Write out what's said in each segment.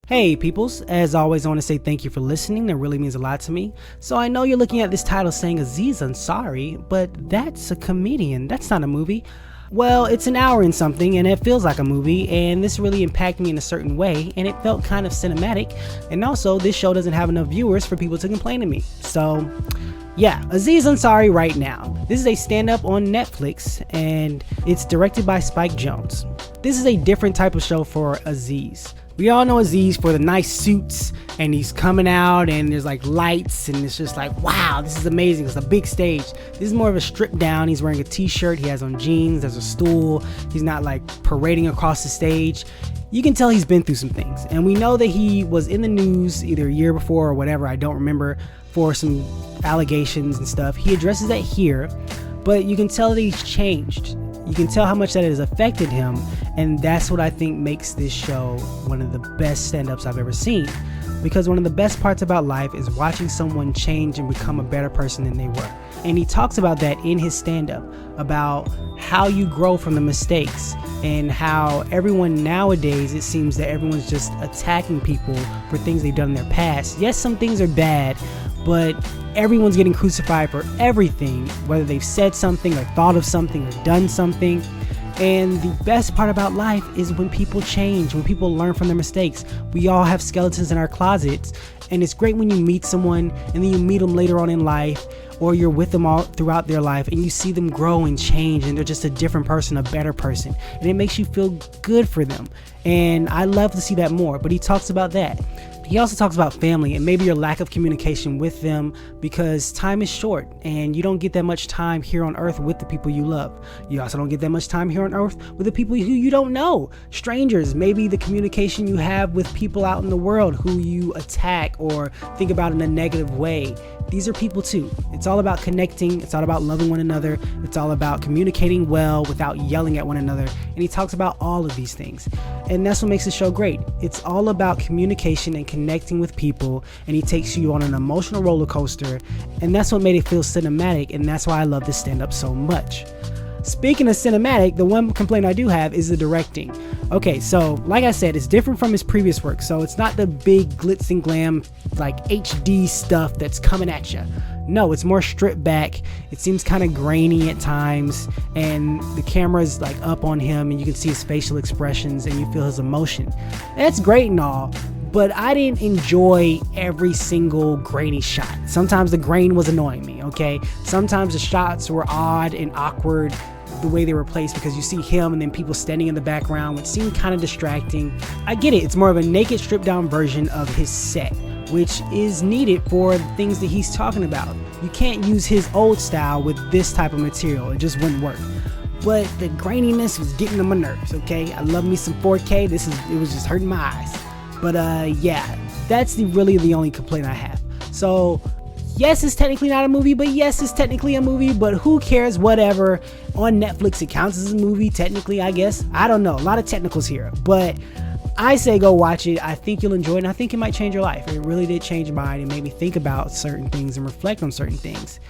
Hey peoples, as always I want to say thank you for listening. That really means a lot to me. So I know you're looking at this title saying Aziz Ansari, but that's a comedian, that's not a movie. Well, it's an hour and something and it feels like a movie, and this really impacted me in a certain way and it felt kind of cinematic, and also this show doesn't have enough viewers for people to complain to me. So yeah, Aziz Ansari right now. This is a stand-up on Netflix and it's directed by Spike Jonze. This is a different type of show for Aziz. We all know Aziz for the nice suits, and he's coming out and there's like lights and it's just like, wow, this is amazing. It's a big stage. This is more of a stripped down. He's wearing a t-shirt, he has on jeans, there's a stool. He's not like parading across the stage. You can tell he's been through some things, and we know that he was in the news either a year before or whatever, I don't remember, for some allegations and stuff. He addresses that here, but you can tell that he's changed. You can tell how much that has affected him, and that's what I think makes this show one of the best stand-ups I've ever seen. Because one of the best parts about life is watching someone change and become a better person than they were. And he talks about that in his stand-up, about how you grow from the mistakes, and how everyone nowadays, it seems that everyone's just attacking people for things they've done in their past. Yes, some things are bad, but everyone's getting crucified for everything, whether they've said something or thought of something or done something. And the best part about life is when people change, when people learn from their mistakes. We all have skeletons in our closets, and it's great when you meet someone and then you meet them later on in life, or you're with them all throughout their life and you see them grow and change, and they're just a different person, a better person, and it makes you feel good for them. And I love to see that more. But he talks about that. He also talks about family and maybe your lack of communication with them, because time is short and you don't get that much time here on earth with the people you love. You also don't get that much time here on earth with the people who you don't know. Strangers, maybe the communication you have with people out in the world who you attack or think about in a negative way. These are people too. It's all about connecting. It's all about loving one another. It's all about communicating well without yelling at one another. And he talks about all of these things. And that's what makes the show great. It's all about communication and connecting with people. And he takes you on an emotional roller coaster. And that's what made it feel cinematic. And that's why I love this stand-up so much. Speaking of cinematic, the one complaint I do have is the directing. Okay, so like I said, it's different from his previous work. So it's not the big glitz and glam like HD stuff that's coming at you. No, it's more stripped back. It seems kind of grainy at times, and the camera's like up on him and you can see his facial expressions and you feel his emotion. And that's great and all, but I didn't enjoy every single grainy shot. Sometimes the grain was annoying me, okay? Sometimes the shots were odd and awkward the way they were placed, because you see him and then people standing in the background, which seemed kind of distracting. I get it, it's more of a naked, stripped down version of his set, which is needed for the things that he's talking about. You can't use his old style with this type of material, it just wouldn't work. But the graininess was getting on my nerves, okay? I love me some 4K, it was just hurting my eyes. But yeah, that's really the only complaint I have. So yes, it's technically not a movie, but yes, it's technically a movie, but who cares, whatever. On Netflix, it counts as a movie, technically, I guess. I don't know, a lot of technicals here, but I say go watch it. I think you'll enjoy it, and I think it might change your life. It really did change mine and made me think about certain things and reflect on certain things.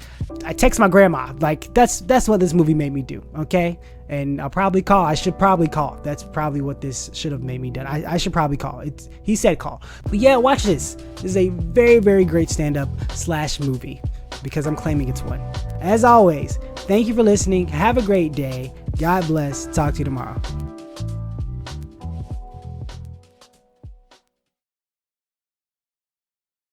I text my grandma, like that's what this movie made me do, okay? And I should probably call. That's probably what this should have made me do. I should probably call. He said call. But yeah, watch this. This is a very, very great stand-up / movie, because I'm claiming it's one. As always, thank you for listening. Have a great day. God bless. Talk to you tomorrow.